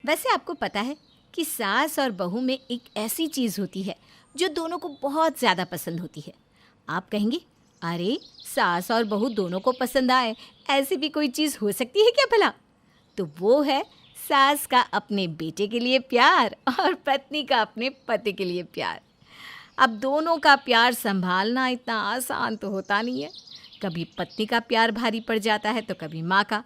वैसे आपको पता है कि सास और बहू में एक ऐसी चीज़ होती है जो दोनों को बहुत ज़्यादा पसंद होती है। आप कहेंगे, अरे सास और बहू दोनों को पसंद आए, ऐसी भी कोई चीज़ हो सकती है क्या भला? तो वो है सास का अपने बेटे के लिए प्यार और पत्नी का अपने पति के लिए प्यार। अब दोनों का प्यार संभालना इतना आसान तो होता नहीं है। कभी पत्नी का प्यार भारी पड़ जाता है तो कभी माँ का।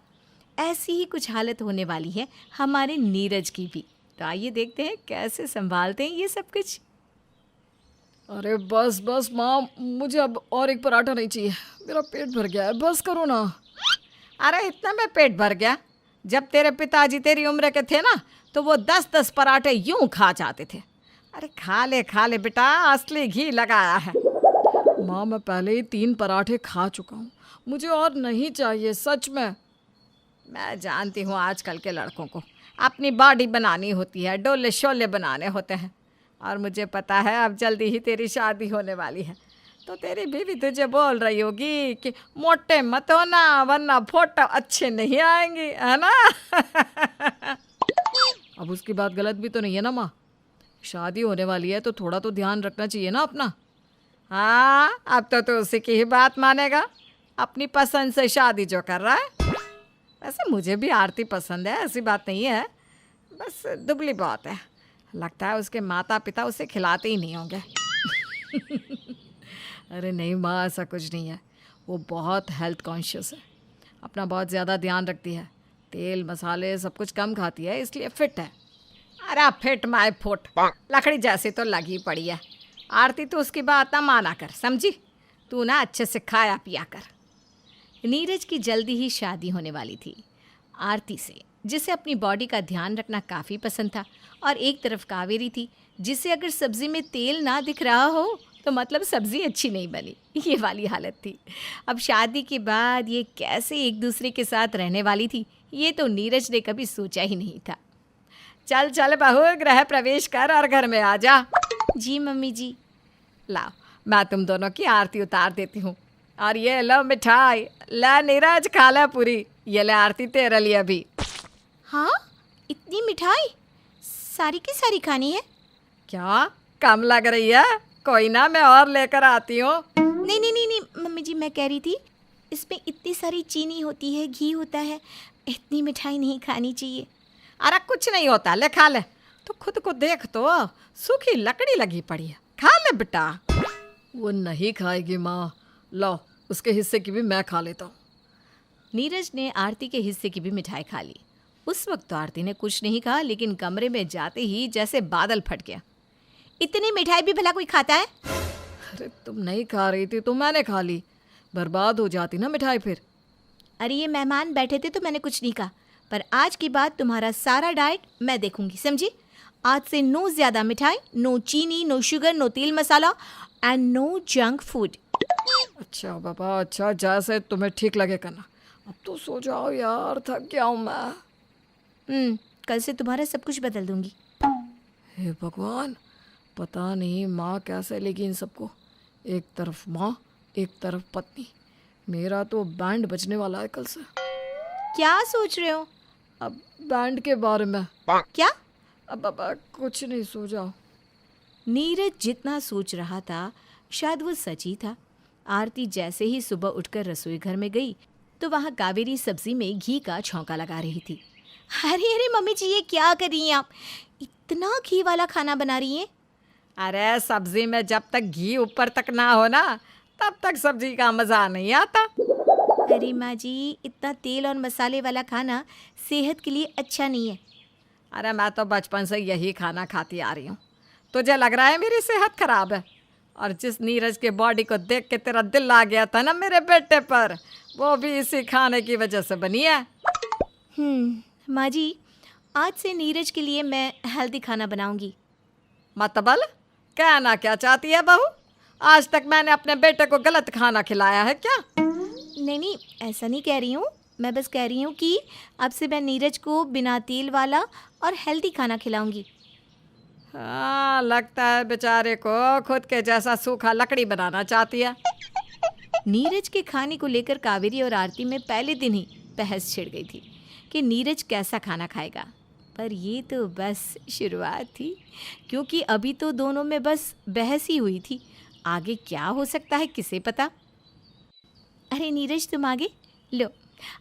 ऐसी ही कुछ हालत होने वाली है हमारे नीरज की भी। तो आइए देखते हैं कैसे संभालते हैं ये सब कुछ। अरे बस बस माँ, मुझे अब और एक पराठा नहीं चाहिए। मेरा पेट भर गया है, बस करो ना। अरे इतना में पेट भर गया? जब तेरे पिताजी तेरी उम्र के थे ना तो वो 10-10 पराठे यूं खा जाते थे। अरे खा ले बेटा, असली घी लगाया है। माँ, मैं पहले ही 3 पराठे खा चुका हूँ, मुझे और नहीं चाहिए सच में। मैं जानती हूँ आजकल के लड़कों को अपनी बॉडी बनानी होती है, डोले शोले बनाने होते हैं। और मुझे पता है अब जल्दी ही तेरी शादी होने वाली है, तो तेरी बीवी तुझे बोल रही होगी कि मोटे मत होना वरना फोटो अच्छे नहीं आएंगी, है ना? अब उसकी बात गलत भी तो नहीं है ना माँ? शादी होने वाली है तो थोड़ा तो ध्यान रखना चाहिए ना अपना। हाँ, अब तो तू उसी की ही बात मानेगा, अपनी पसंद से शादी जो कर रहा है। वैसे मुझे भी आरती पसंद है, ऐसी बात नहीं है, बस दुबली बहुत है। लगता है उसके माता पिता उसे खिलाते ही नहीं होंगे। अरे नहीं माँ, ऐसा कुछ नहीं है। वो बहुत हेल्थ कॉन्शियस है, अपना बहुत ज़्यादा ध्यान रखती है, तेल मसाले सब कुछ कम खाती है, इसलिए फिट है। अरे फिट माय फुट, लकड़ी जैसी तो लगी पड़ी है। आरती तो उसकी बात ना माना कर, समझी? तू ना अच्छे से खाया पिया कर। नीरज की जल्दी ही शादी होने वाली थी आरती से, जिसे अपनी बॉडी का ध्यान रखना काफ़ी पसंद था। और एक तरफ कावेरी थी, जिसे अगर सब्ज़ी में तेल ना दिख रहा हो तो मतलब सब्ज़ी अच्छी नहीं बनी, ये वाली हालत थी। अब शादी के बाद ये कैसे एक दूसरे के साथ रहने वाली थी, ये तो नीरज ने कभी सोचा ही नहीं था। चल चल बहू, गृह प्रवेश कर और घर में आ जा। जी मम्मी जी। लाओ, मैं तुम दोनों की आरती उतार देती हूँ। और ये लो मिठाई, ला नीरज खा ला पूरी। ये ले आरती तेरे लिए भी। हाँ, इतनी मिठाई सारी की सारी खानी है? क्या कम लग रही है? कोई ना, मैं और लेकर आती हूँ। नहीं नहीं नहीं नहीं मम्मी जी, मैं कह रही थी इसमें इतनी सारी चीनी होती है, घी होता है, इतनी मिठाई नहीं खानी चाहिए। अरे कुछ नहीं होता, ले खा ले। तो खुद को देख, तो सूखी लकड़ी लगी पड़ी है, खा ले बेटा। वो नहीं खाएगी माँ, लो उसके हिस्से की भी मैं खा लेता हूँ। नीरज ने आरती के हिस्से की भी मिठाई खा ली। उस वक्त तो आरती ने कुछ नहीं कहा, लेकिन कमरे में जाते ही जैसे बादल फट गया। इतनी मिठाई भी भला कोई खाता है? अरे तुम नहीं खा रही थी तो मैंने खा ली, बर्बाद हो जाती ना मिठाई फिर। अरे ये मेहमान बैठे थे तो मैंने कुछ नहीं कहा, पर आज के बाद तुम्हारा सारा डाइट मैं देखूंगी, समझी? आज से नो ज़्यादा मिठाई, नो चीनी, नो शुगर, नो तेल मसाला एंड नो जंक फूड। अच्छा पापा, अच्छा जैसे तुम्हें ठीक लगे करना। अब तो सो जाओ यार, थक गया हूँ मैं। कल से तुम्हारा सब कुछ बदल दूंगी। हे भगवान, पता नहीं माँ कैसे लेगी इन सबको। एक तरफ माँ, एक तरफ पत्नी। मेरा तो बैंड बजने वाला है कल से। क्या सोच रहे हो? अब बैंड के बारे में। क्या? अब कुछ नहीं, सो जाओ। नीरज जितना सोच रहा था शायद वो सच ही था। आरती जैसे ही सुबह उठकर रसोई घर में गई तो वहाँ कावेरी सब्जी में घी का छौंका लगा रही थी। अरे अरे मम्मी जी, ये क्या कर रही हैं आप? इतना घी वाला खाना बना रही हैं? अरे सब्जी में जब तक घी ऊपर तक ना हो ना, तब तक सब्जी का मज़ा नहीं आता। अरे माँ जी, इतना तेल और मसाले वाला खाना सेहत के लिए अच्छा नहीं है। अरे मैं तो बचपन से यही खाना खाती आ रही हूँ। तुझे लग रहा है मेरी सेहत खराब है? और जिस नीरज के बॉडी को देख के तेरा दिल आ गया था ना मेरे बेटे पर, वो भी इसी खाने की वजह से बनी है। माँ जी, आज से नीरज के लिए मैं हेल्दी खाना बनाऊंगी। मतबल कहना क्या चाहती है बहू? आज तक मैंने अपने बेटे को गलत खाना खिलाया है क्या? नहीं नहीं, ऐसा नहीं कह रही हूँ। मैं बस कह रही हूँ कि अब से मैं नीरज को बिना तेल वाला और हेल्दी खाना खिलाऊंगी। हाँ, लगता है बेचारे को खुद के जैसा सूखा लकड़ी बनाना चाहती है। नीरज के खाने को लेकर कावेरी और आरती में पहले दिन ही बहस छिड़ गई थी कि नीरज कैसा खाना खाएगा। पर ये तो बस शुरुआत थी, क्योंकि अभी तो दोनों में बस बहस ही हुई थी। आगे क्या हो सकता है किसे पता। अरे नीरज, तुम आगे लो,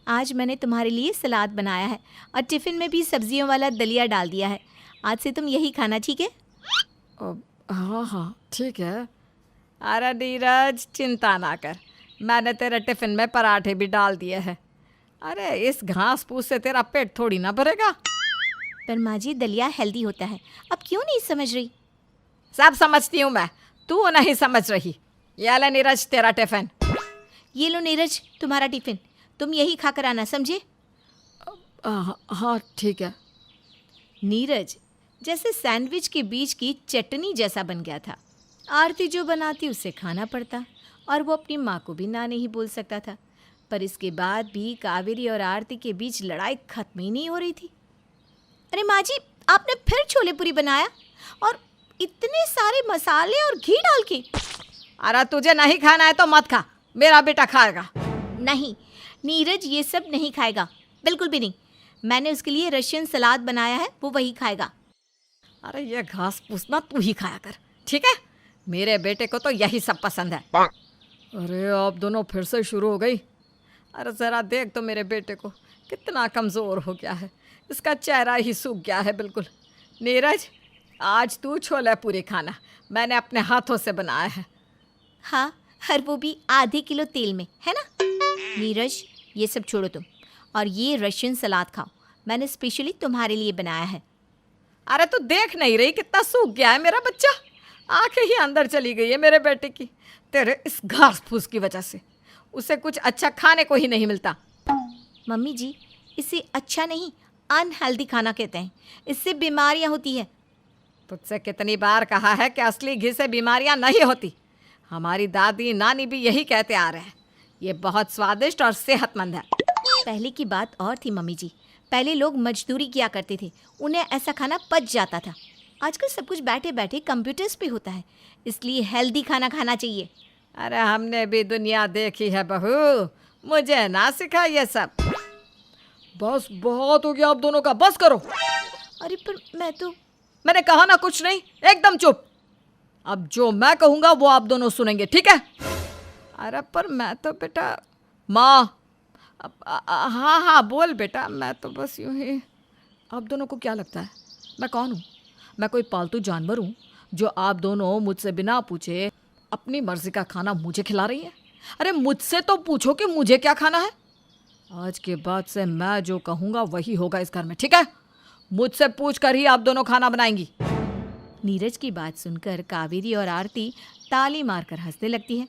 आज मैंने तुम्हारे लिए सलाद बनाया है और टिफ़िन में भी सब्जियों वाला दलिया डाल दिया है। आज से तुम यही खाना, ठीक है? हाँ हाँ ठीक है। अरे नीरज, चिंता ना कर, मैंने तेरे टिफ़िन में पराठे भी डाल दिए हैं। अरे इस घास फूस से तेरा पेट थोड़ी ना भरेगा। पर माँ जी, दलिया हेल्दी होता है, अब क्यों नहीं समझ रही? सब समझती हूँ मैं, तू नहीं समझ रही। ये ले नीरज तेरा टिफ़िन। ये लो नीरज तुम्हारा टिफ़िन, तुम यही खाकर आना, समझे? हाँ ठीक है। नीरज जैसे सैंडविच के बीच की चटनी जैसा बन गया था। आरती जो बनाती उसे खाना पड़ता और वो अपनी माँ को भी ना नहीं बोल सकता था। पर इसके बाद भी कावेरी और आरती के बीच लड़ाई खत्म ही नहीं हो रही थी। अरे माँ जी, आपने फिर छोले पूरी बनाया और इतने सारे मसाले और घी डाल के। अरे तुझे नहीं खाना है तो मत खा, मेरा बेटा खाएगा। नहीं नीरज, ये सब नहीं खाएगा, बिल्कुल भी नहीं। मैंने उसके लिए रशियन सलाद बनाया है, वो वही खाएगा। अरे ये घास फूस ना तू ही खाया कर, ठीक है? मेरे बेटे को तो यही सब पसंद है। अरे आप दोनों फिर से शुरू हो गई। अरे ज़रा देख तो मेरे बेटे को, कितना कमज़ोर हो गया है, इसका चेहरा ही सूख गया है बिल्कुल। नीरज, आज तू छोले पूरी खाना, मैंने अपने हाथों से बनाया है। हाँ, और वो भी आधे किलो तेल में, है ना? नीरज, ये सब छोड़ो तुम और ये रशियन सलाद खाओ, मैंने स्पेशली तुम्हारे लिए बनाया है। अरे तू देख नहीं रही कितना सूख गया है मेरा बच्चा? आंखें ही अंदर चली गई है मेरे बेटे की, तेरे इस घास फूस की वजह से। उसे कुछ अच्छा खाने को ही नहीं मिलता। मम्मी जी, इसे अच्छा नहीं, अनहेल्दी खाना कहते हैं, इससे बीमारियां होती है। तुझसे कितनी बार कहा है कि असली घी से बीमारियां नहीं होती। हमारी दादी नानी भी यही कहते आ रहे हैं। ये बहुत स्वादिष्ट और सेहतमंद है। पहले की बात और थी मम्मी जी, पहले लोग मजदूरी किया करते थे, उन्हें ऐसा खाना पच जाता था। आजकल सब कुछ बैठे बैठे कंप्यूटर्स पे होता है, इसलिए हेल्दी खाना खाना चाहिए। अरे हमने भी दुनिया देखी है बहू, मुझे ना सिखा ये सब। बस बहुत हो गया आप दोनों का, बस करो। अरे पर मैंने कहा ना कुछ नहीं, एकदम चुप। अब जो मैं कहूँगा वो आप दोनों सुनेंगे, ठीक है? अरे पर मैं तो बेटा, माँ, हाँ हाँ बोल बेटा, मैं तो बस यूं ही। आप दोनों को क्या लगता है मैं कौन हूँ? मैं कोई पालतू जानवर हूँ जो आप दोनों मुझसे बिना पूछे अपनी मर्जी का खाना मुझे खिला रही हैं? अरे मुझसे तो पूछो कि मुझे क्या खाना है। आज के बाद से मैं जो कहूँगा वही होगा इस घर में, ठीक है? मुझसे पूछ कर ही आप दोनों खाना बनाएंगी। नीरज की बात सुनकर कावेरी और आरती ताली मारकर हंसने लगती है।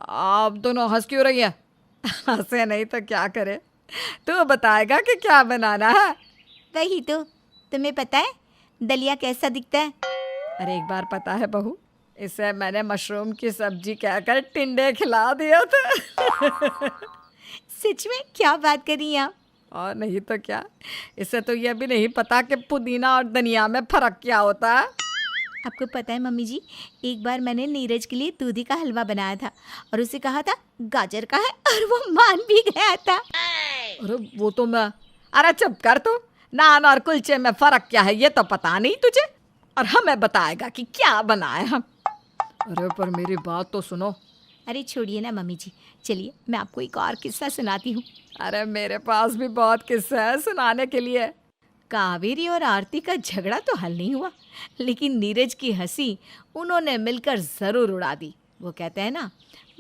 आप दोनों हंस क्यों रही है? हंसे नहीं तो क्या करे, तू बताएगा कि क्या बनाना है? वही तो, तुम्हें पता है दलिया कैसा दिखता है? अरे एक बार पता है बहू, इसे मैंने मशरूम की सब्जी कहकर टिंडे खिला दिया था। सच में? क्या बात कर रही हैं आप? और नहीं तो क्या, इसे तो यह भी नहीं पता कि पुदीना और धनिया में फ़र्क क्या होता है। आपको पता है मम्मी जी, एक बार मैंने नीरज के लिए दूधी का हलवा बनाया था और उसे कहा था गाजर का है और वो मान भी गया था। अरे वो तो मैं। अरे चुप कर तू, नान और कुलचे में फ़र्क क्या है ये तो पता नहीं तुझे, और हमें बताएगा कि क्या बनाए हम। अरे पर मेरी बात तो सुनो। अरे छोड़िए ना मम्मी जी, चलिए मैं आपको एक और किस्सा सुनाती हूँ। अरे मेरे पास भी बहुत किस्से हैं सुनाने के लिए। कावेरी और आरती का झगड़ा तो हल नहीं हुआ, लेकिन नीरज की हंसी उन्होंने मिलकर ज़रूर उड़ा दी। वो कहते हैं ना,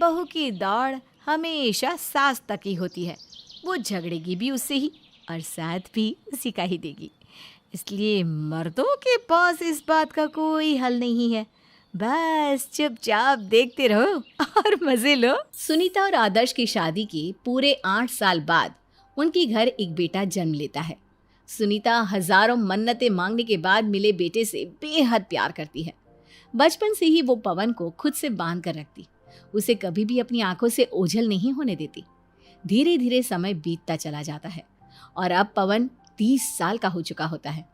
बहू की दौड़ हमेशा सास तक ही होती है। वो झगड़ेगी भी उससे ही और साथ भी उसी का ही देगी। इसलिए मर्दों के पास इस बात का कोई हल नहीं है, बस चुपचाप देखते रहो और मज़े लो। सुनीता और आदर्श की शादी के पूरे 8 साल बाद उनके घर एक बेटा जन्म लेता है। सुनीता हजारों मन्नतें मांगने के बाद मिले बेटे से बेहद प्यार करती है। बचपन से ही वो पवन को खुद से बांध कर रखती, उसे कभी भी अपनी आंखों से ओझल नहीं होने देती। धीरे धीरे समय बीतता चला जाता है और अब पवन 30 साल का हो चुका होता है।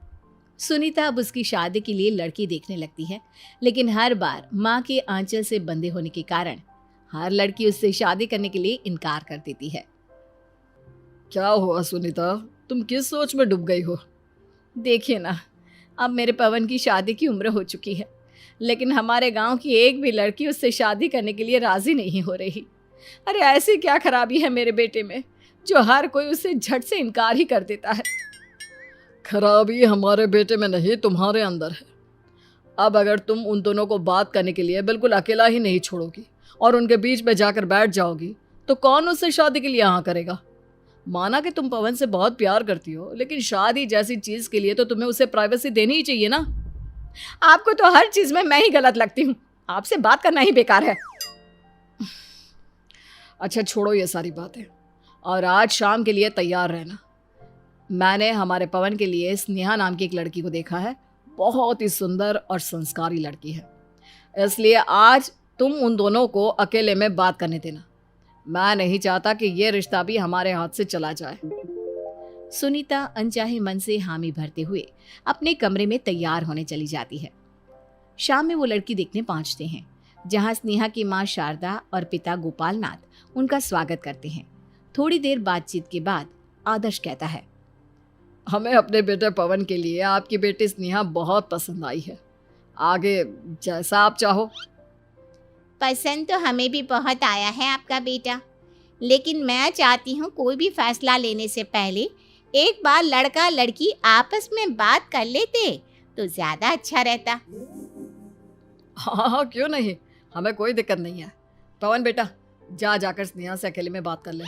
सुनीता अब उसकी शादी के लिए लड़की देखने लगती है, लेकिन हर बार माँ के आंचल से बंधे होने के कारण हर लड़की उससे शादी करने के लिए इनकार कर देती है। क्या हुआ सुनीता, तुम किस सोच में डूब गई हो? देखिए ना, अब मेरे पवन की शादी की उम्र हो चुकी है, लेकिन हमारे गांव की एक भी लड़की उससे शादी करने के लिए राजी नहीं हो रही। अरे ऐसी क्या खराबी है मेरे बेटे में जो हर कोई उससे झट से इनकार ही कर देता है। खराबी हमारे बेटे में नहीं, तुम्हारे अंदर है। अब अगर तुम उन दोनों को बात करने के लिए बिल्कुल अकेला ही नहीं छोड़ोगी और उनके बीच में जाकर बैठ जाओगी तो कौन उससे शादी के लिए हाँ करेगा। माना कि तुम पवन से बहुत प्यार करती हो, लेकिन शादी जैसी चीज के लिए तो तुम्हें उसे प्राइवेसी देनी ही चाहिए ना। आपको तो हर चीज में मैं ही गलत लगती हूँ, आपसे बात करना ही बेकार है। अच्छा छोड़ो ये सारी बातें और आज शाम के लिए तैयार रहना। मैंने हमारे पवन के लिए स्नेहा नाम की एक लड़की को देखा है, बहुत ही सुंदर और संस्कारी लड़की है, इसलिए आज तुम उन दोनों को अकेले में बात करने देना। मैं नहीं चाहता कि ये रिश्ता भी हमारे हाथ से चला जाए। सुनीता अनचाहे मन से हामी भरते हुए अपने कमरे में तैयार होने चली जाती है। शाम में वो लड़की देखने पहुंचते हैं, जहां स्नेहा की मां शारदा और पिता गोपाल नाथ उनका स्वागत करते हैं। थोड़ी देर बातचीत के बाद आदर्श कहता है, हमें अपने बेटे पवन के लिए आपकी बेटी स्नेहा बहुत पसंद आई है। आगे जैसा आप चाहो। पसंद तो हमें भी बहुत आया है आपका बेटा, लेकिन मैं चाहती हूँ कोई भी फैसला लेने से पहले एक बार लड़का लड़की आपस में बात कर लेते तो ज़्यादा अच्छा रहता। हाँ हाँ क्यों नहीं, हमें कोई दिक्कत नहीं है। पवन बेटा जाकर स्नेहा से अकेले में बात कर ले।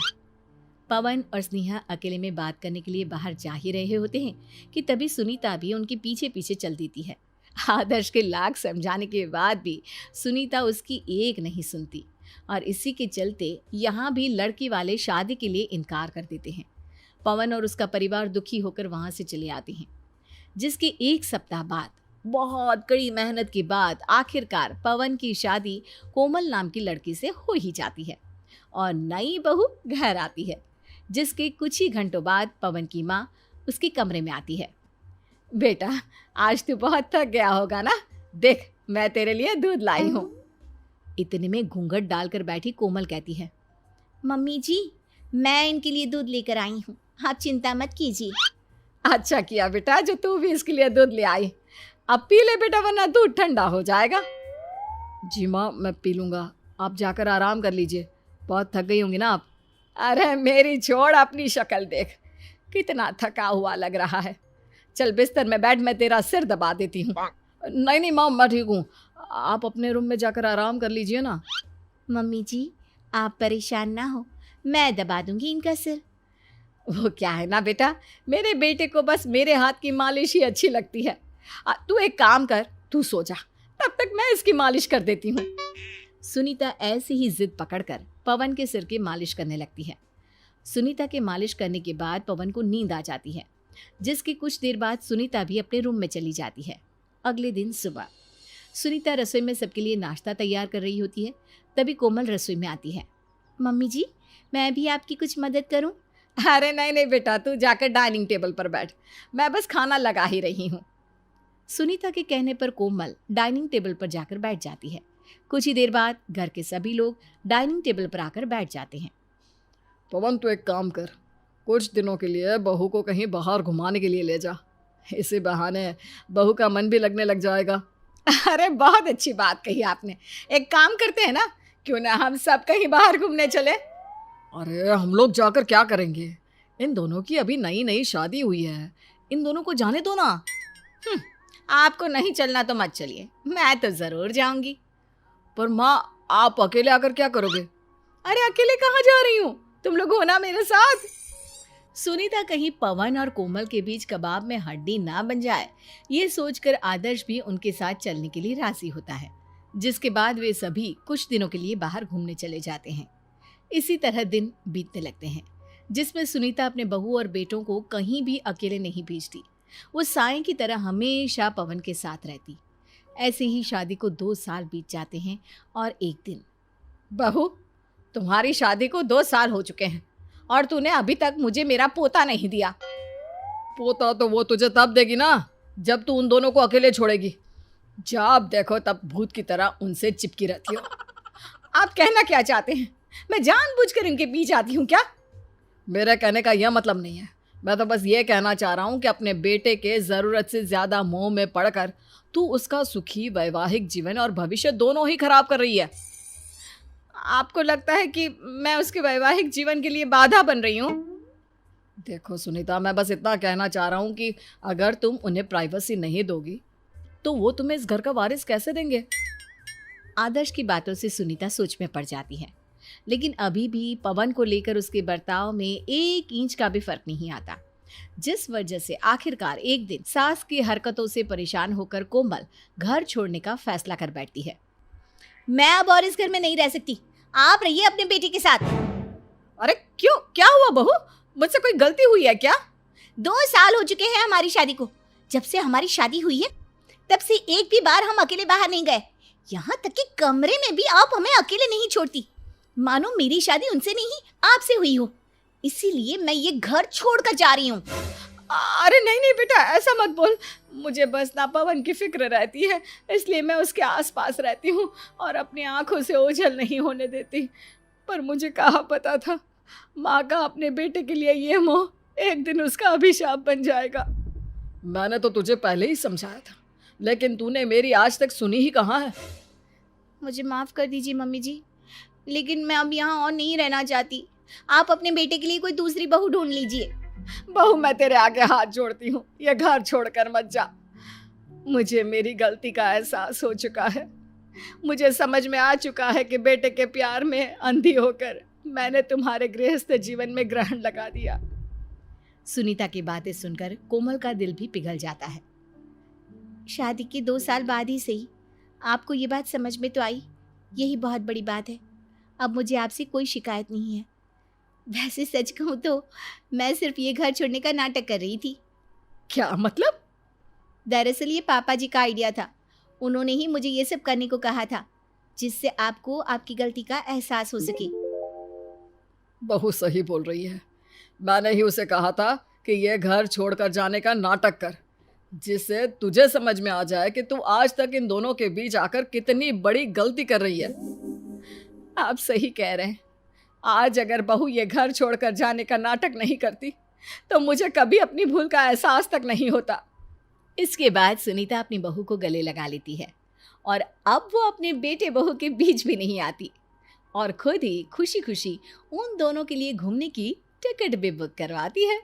पवन और स्नेहा अकेले में बात करने के लिए बाहर जा ही रहे होते हैं कि तभी सुनीता भी उनके पीछे पीछे चल देती है। आदर्श के लाख समझाने के बाद भी सुनीता उसकी एक नहीं सुनती और इसी के चलते यहाँ भी लड़की वाले शादी के लिए इनकार कर देते हैं। पवन और उसका परिवार दुखी होकर वहाँ से चले आते हैं, जिसके एक सप्ताह बाद बहुत कड़ी मेहनत के बाद आखिरकार पवन की शादी कोमल नाम की लड़की से हो ही जाती है और नई बहू घर आती है, जिसके कुछ ही घंटों बाद पवन की माँ उसके कमरे में आती है। बेटा आज तू बहुत थक गया होगा ना, देख मैं तेरे लिए दूध लाई हूँ। इतने में घूंघट डालकर बैठी कोमल कहती है, मम्मी जी मैं इनके लिए दूध लेकर आई हूँ, आप चिंता मत कीजिए। अच्छा किया बेटा जो तू भी इसके लिए दूध ले आई। अब पी ले बेटा, वरना दूध ठंडा हो जाएगा। जी माँ मैं पी लूँगा, आप जाकर आराम कर लीजिए, बहुत थक गई होंगी ना आप। अरे मेरी छोड़, अपनी शक्ल देख, कितना थका हुआ लग रहा है। चल बिस्तर में बैठ, मैं तेरा सिर दबा देती हूँ। नहीं माँ मैं ठीक हूँ, आप अपने रूम में जाकर आराम कर लीजिए ना। मम्मी जी आप परेशान ना हो, मैं दबा दूंगी इनका सिर। वो क्या है ना बेटा, मेरे बेटे को बस मेरे हाथ की मालिश ही अच्छी लगती है। तू एक काम कर, तू सो जा, तब तक मैं इसकी मालिश कर देती हूँ। सुनीता ऐसे ही जिद पकड़कर पवन के सिर की मालिश करने लगती है। सुनीता के मालिश करने के बाद पवन को नींद आ जाती है, जिसके कुछ देर बाद सुनीता भी अपने रूम में चली जाती है। अगले दिन सुबह सुनीता रसोई में सबके लिए नाश्ता तैयार कर रही होती है, तभी कोमल रसोई में आती है। मम्मी जी मैं भी आपकी कुछ मदद करूं? अरे नहीं नहीं बेटा, तू जाकर डाइनिंग टेबल पर बैठ, मैं बस खाना लगा ही रही हूँ। सुनीता के कहने पर कोमल डाइनिंग टेबल पर जाकर बैठ जाती है। कुछ ही देर बाद घर के सभी लोग डाइनिंग टेबल पर आकर बैठ जाते हैं। पवन तू एक काम कर, कुछ दिनों के लिए बहू को कहीं बाहर घुमाने के लिए ले जा, इसी बहाने बहू का मन भी लगने लग जाएगा। अरे बहुत अच्छी बात कही आपने, एक काम करते हैं ना, क्यों ना हम सब कहीं बाहर घूमने चले। अरे हम लोग जाकर क्या करेंगे, इन दोनों की अभी नई नई शादी हुई है, इन दोनों को जाने दो ना। आपको नहीं चलना तो मत चलिए, मैं तो ज़रूर जाऊंगी। पर माँ आप अकेले आकर क्या करोगे? अरे अकेले कहाँ जा रही हूँ, तुम लोग हो ना मेरे साथ। सुनीता कहीं पवन और कोमल के बीच कबाब में हड्डी ना बन जाए, ये सोचकर आदर्श भी उनके साथ चलने के लिए राजी होता है, जिसके बाद वे सभी कुछ दिनों के लिए बाहर घूमने चले जाते हैं। इसी तरह दिन बीतने लगते हैं, जिसमें सुनीता अपने बहू और बेटों को कहीं भी अकेले नहीं भेजती। वो साएं की तरह हमेशा पवन के साथ रहती। ऐसे ही शादी को 2 साल बीत जाते हैं और एक दिन, बहू तुम्हारी शादी को 2 साल हो चुके हैं और तूने अभी तक मुझे मेरा पोता नहीं दिया। पोता तो वो तुझे तब देगी ना जब तू उन दोनों को अकेले छोड़ेगी। जब देखो तब भूत की तरह उनसे चिपकी रहती हो। आप कहना क्या चाहते हैं, मैं जानबूझकर इनके बीच आती हूँ क्या? मेरे कहने का यह मतलब नहीं है, मैं तो बस ये कहना चाह रहा हूँ कि अपने बेटे के ज़रूरत से ज़्यादा मोह में पड़कर तू उसका सुखी वैवाहिक जीवन और भविष्य दोनों ही खराब कर रही है। आपको लगता है कि मैं उसके वैवाहिक जीवन के लिए बाधा बन रही हूँ? देखो सुनीता, मैं बस इतना कहना चाह रहा हूँ कि अगर तुम उन्हें प्राइवेसी नहीं दोगी तो वो तुम्हें इस घर का वारिस कैसे देंगे? आदर्श की बातों से सुनीता सोच में पड़ जाती है, लेकिन अभी भी पवन को लेकर उसके बर्ताव में 1 इंच का भी फर्क नहीं आता, जिस वजह से आखिरकार एक दिन सास की हरकतों से परेशान होकर कोमल घर छोड़ने का फैसला कर बैठती है। मैं अब और इस घर में नहीं रह सकती, आप रहिए अपने बेटे के साथ। अरे क्यों, क्या हुआ बहू? मुझसे कोई गलती हुई है क्या? 2 साल हो चुके हैं हमारी शादी को। जब से हमारी शादी हुई है तब से एक भी बार हम अकेले बाहर नहीं गए। यहाँ तक कि कमरे में भी आप हमें अकेले नहीं छोड़ती, मानो मेरी शादी उनसे नहीं आपसे हुई हो। इसीलिए मैं ये घर छोड़कर जा रही हूँ। अरे नहीं नहीं बेटा, ऐसा मत बोल। मुझे बस ना पवन की फिक्र रहती है, इसलिए मैं उसके आसपास रहती हूँ और अपनी आंखों से ओझल नहीं होने देती। पर मुझे कहाँ पता था माँ का अपने बेटे के लिए ये मोह एक दिन उसका अभिशाप बन जाएगा। मैंने तो तुझे पहले ही समझाया था, लेकिन तूने मेरी आज तक सुनी ही कहाँ है। मुझे माफ़ कर दीजिए मम्मी जी, लेकिन मैं अब यहाँ और नहीं रहना चाहती। आप अपने बेटे के लिए कोई दूसरी बहू ढूंढ लीजिए। बहू, मैं तेरे आगे हाथ जोड़ती हूँ, ये घर छोड़कर मत जा। मुझे मेरी गलती का एहसास हो चुका है। मुझे समझ में आ चुका है कि बेटे के प्यार में अंधी होकर मैंने तुम्हारे गृहस्थ जीवन में ग्रहण लगा दिया। सुनीता की बातें सुनकर कोमल का दिल भी पिघल जाता है। शादी के 2 साल बाद ही सही आपको ये बात समझ में तो आई, यही बहुत बड़ी बात है। अब मुझे आपसे कोई शिकायत नहीं है। वैसे सच कहूँ तो मैं सिर्फ ये घर छोड़ने का नाटक कर रही थी। क्या मतलब? दरअसल ये पापा जी का आइडिया था। उन्होंने ही मुझे ये सब करने को कहा था, जिससे आपको आपकी गलती का एहसास हो सके। बहू सही बोल रही है। मैंने ही उसे कहा था कि ये घर छोड़कर जाने का नाटक कर, जिससे तुझे समझ में आ जाए कि तू आज तक इन दोनों के बीच आकर कितनी बड़ी गलती कर रही है। आप सही कह रहे हैं। आज अगर बहू ये घर छोड़कर जाने का नाटक नहीं करती तो मुझे कभी अपनी भूल का एहसास तक नहीं होता। इसके बाद सुनीता अपनी बहू को गले लगा लेती है और अब वो अपने बेटे बहू के बीच भी नहीं आती और खुद ही खुशी खुशी उन दोनों के लिए घूमने की टिकट भी बुक करवाती है।